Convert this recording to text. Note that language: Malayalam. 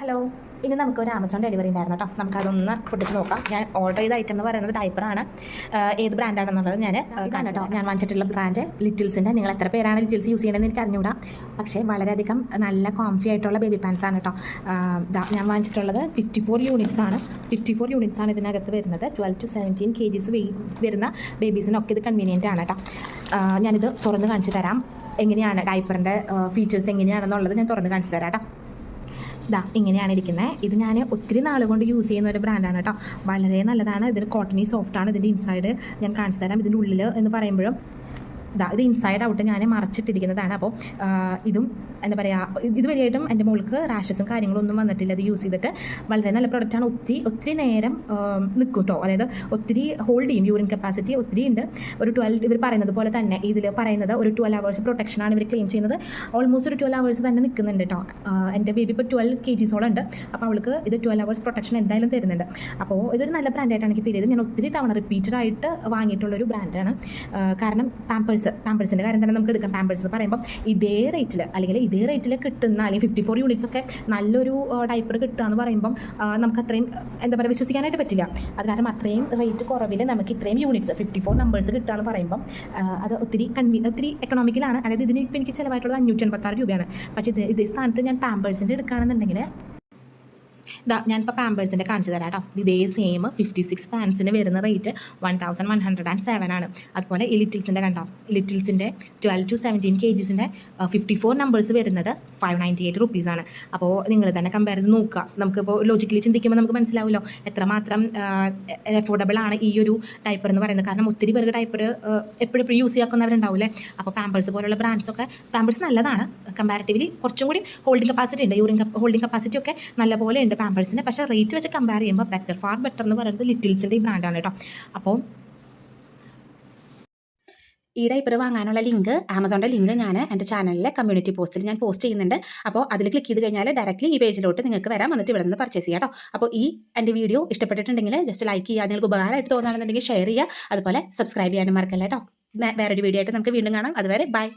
ഹലോ, ഇനി നമുക്കൊരു ആമസോൺ ഡെലിവറി ഉണ്ടായിരുന്നു കേട്ടോ. നമുക്കതൊന്ന് പൊട്ടിച്ച് നോക്കാം. ഞാൻ ഓർഡർ ചെയ്ത ഐറ്റം എന്ന് പറയുന്നത് ഡയപ്പറാണ്. ഏത് ബ്രാൻഡാണെന്നുള്ളത് ഞാൻ കേട്ടോ. ഞാൻ വാങ്ങിച്ചിട്ടുള്ള ബ്രാൻഡ് ലിറ്റിൽസിൻ്റെ. നിങ്ങൾ എത്ര പേരാണ് ലിറ്റിൽസ് യൂസ് ചെയ്യണമെന്ന് എനിക്ക് അറിഞ്ഞൂടാ, പക്ഷേ വളരെയധികം നല്ല കോംഫി ആയിട്ടുള്ള ബേബി പാൻസ് ആണ് കേട്ടോ. ഞാൻ വാങ്ങിച്ചിട്ടുള്ളത് 54 യൂണിറ്റ്സ് ആണ്. 54 യൂണിറ്റ്സ് ആണ് ഇതിനകത്ത് വരുന്നത്. 12 to 17 kgs വരുന്ന ബേബീസിനൊക്കെ ഇത് കൺവീനിയൻ്റ് ആണ് കേട്ടോ. ഞാനിത് തുറന്ന് കാണിച്ചു തരാം. എങ്ങനെയാണ് ഡയപ്പറിൻ്റെ ഫീച്ചേഴ്സ് എങ്ങനെയാണെന്നുള്ളത് ഞാൻ തുറന്ന് കാണിച്ചു തരാം കേട്ടോ. ഇങ്ങനെയാണ് ഇരിക്കുന്നത്. ഇത് ഞാൻ ഒത്തിരി നാൾ കൊണ്ട് യൂസ് ചെയ്യുന്ന ഒരു ബ്രാൻഡാണ് കേട്ടോ. വളരെ നല്ലതാണ്. ഇതിന് കോട്ടണി സോഫ്റ്റാണ്. ഇതിൻ്റെ ഇൻസൈഡ് ഞാൻ കാണിച്ചു തരാം. ഇതിൻ്റെ ഉള്ളിൽ എന്ന് പറയുമ്പോഴും ഇത് ഇൻസൈഡ് ഔട്ട് ഞാൻ മറച്ചിട്ടിരിക്കുന്നതാണ്. അപ്പോൾ ഇതും എന്താ പറയുക, ഇതുവരെയായിട്ടും എൻ്റെ മോൾക്ക് റാഷസും കാര്യങ്ങളൊന്നും വന്നിട്ടില്ല. ഇത് യൂസ് ചെയ്തിട്ട് വളരെ നല്ല പ്രൊഡക്റ്റാണ്. ഒത്തിരി നേരം നിൽക്കും കേട്ടോ. അതായത് ഒത്തിരി ഹോൾഡ് ചെയ്യും. യൂറിൻ കപ്പാസിറ്റി ഒത്തിരി ഉണ്ട്. ഒരു 12, ഇവർ പറയുന്നത് പോലെ തന്നെ ഇതിൽ പറയുന്നത് ഒരു 12 hours പ്രൊട്ടക്ഷനാണ് ഇവർ ക്ലെയിം ചെയ്യുന്നത്. ഓൾമോസ്റ്റ് ഒരു 12 hours തന്നെ നിൽക്കുന്നുണ്ട് കേട്ടോ. എൻ്റെ ബേബി ഇപ്പോൾ 12 kgs ഉണ്ട്. അപ്പോൾ അവൾക്ക് ഇത് 12 hours പ്രൊട്ടക്ഷൻ എന്തായാലും തരുന്നുണ്ട്. അപ്പോൾ ഇതൊരു നല്ല ബ്രാൻഡായിട്ടാണ് എനിക്ക് ഫീൽ ചെയ്തത്. ഞാൻ ഒത്തിരി തവണ റിപ്പീറ്റഡ് ആയിട്ട് വാങ്ങിയിട്ടുള്ളൊരു ബ്രാൻഡാണ്. കാരണം പാമ്പേഴ്സിൻ്റെ കാര്യം തന്നെ നമുക്ക് എടുക്കാം. പാമ്പേഴ്സ് എന്ന് പറയുമ്പോൾ ഇതേ റേറ്റിൽ കിട്ടുന്ന, അല്ലെങ്കിൽ 54 യൂണിറ്റ്സ് ഒക്കെ നല്ലൊരു ഡയപ്പർ കിട്ടുക എന്ന് പറയുമ്പം നമുക്ക് അത്രയും എന്താ പറയുക, വിശ്വസിക്കാനായിട്ട് പറ്റില്ല. അത് കാരണം അത്രയും റേറ്റ് കുറവിൽ നമുക്ക് ഇത്രയും യൂണിറ്റ്സ് 54 നമ്പേഴ്സ് കിട്ടുക എന്ന് പറയുമ്പം അത് ഒത്തിരി എക്കണോമിക്കലാണ്. അതായത് ഇതിന് ഇപ്പോൾ എനിക്ക് ചിലവായിട്ടുള്ളത് 586 രൂപയാണ്. പക്ഷേ ഇതേ സ്ഥാനത്ത് ഞാൻ പാമ്പേഴ്സിൻ്റെ എടുക്കുകയാണെന്നുണ്ടെങ്കിൽ ഞാനിപ്പോൾ പാമ്പേഴ്സിൻ്റെ കാണിച്ചു തരാം കേട്ടോ. ഇതേ സെയിം 56 പാൻസിന് വരുന്ന റേറ്റ് 1107 ആണ്. അതുപോലെ ഈ ലിറ്റിൽസിൻ്റെ കണ്ടോ, ലിറ്റിൽസിൻ്റെ 12 to 17 kgsൻ്റെ 54 നമ്പേഴ്സ് വരുന്നത് 598 rupees. അപ്പോൾ നിങ്ങൾ തന്നെ കമ്പയർ ചെയ്ത് നോക്കുക. നമുക്കിപ്പോൾ ലോജിക്കലി ചിന്തിക്കുമ്പോൾ നമുക്ക് മനസ്സിലാവുമല്ലോ എത്രമാത്രം അഫോർഡബിൾ ആണ് ഈ ഒരു ഡയപ്പർ എന്ന് പറയുന്നത്. കാരണം ഒത്തിരി പേർക്ക് ഡയപ്പർ എപ്പോഴും യൂസ് ചെയ്യാക്കുന്നവരുണ്ടാവില്ലേ. അപ്പോൾ പാമ്പേഴ്സ് പോലുള്ള ബ്രാൻഡ്സൊക്കെ, പാമ്പേഴ്സ് നല്ലതാണ് കമ്പാരിറ്റീവ്ലി. കുറച്ചും കൂടി ഹോൾഡിംഗ് കപ്പാസിറ്റി ഉണ്ട്, യൂറിൻ ഹോൾഡിംഗ് കപ്പാസിറ്റി ഒക്കെ നല്ലപോലെ ഉണ്ട് പാമ്പേഴ്സിന്. പക്ഷേ റേറ്റ് വെച്ച് കമ്പയർ ചെയ്യുമ്പോൾ ഫാർ ബെറ്റർ എന്ന് പറയുന്നത് ലിറ്റിൽസിൻ്റെ ഈ ബ്രാൻഡാണ് കേട്ടോ. അപ്പോൾ ഈ ഡയപ്പർ വാങ്ങാനുള്ള ലിങ്ക്, ആമസോണിൻ്റെ ലിങ്ക് ഞാൻ എൻ്റെ ചാനലിലെ കമ്മ്യൂണിറ്റി പോസ്റ്റിൽ ഞാൻ പോസ്റ്റ് ചെയ്യുന്നുണ്ട്. അപ്പോൾ അതിൽ ക്ലിക്ക് ചെയ്ത് കഴിഞ്ഞാൽ ഡയറക്റ്റ്ലി ഈ പേജിലോട്ട് നിങ്ങൾക്ക് വരാം. എന്നിട്ട് ഇവിടെ നിന്ന് പർച്ചേസ് ചെയ്യാം കേട്ടോ. അപ്പോൾ ഈ എൻ്റെ വീഡിയോ ഇഷ്ടപ്പെട്ടിട്ടുണ്ടെങ്കിൽ ജസ്റ്റ് ലൈക്ക് ചെയ്യുക, നിങ്ങൾക്ക് ഉപകാരമായിട്ട് തോന്നുകയാണെന്നുണ്ടെങ്കിൽ ഷെയർ ചെയ്യുക, അതുപോലെ സബ്സ്ക്രൈബ് ചെയ്യാനും മറക്കല്ല കേട്ടോ. വേറൊരു വീഡിയോ ആയിട്ട് നമുക്ക് വീണ്ടും കാണാം. അതുവരെ ബൈ.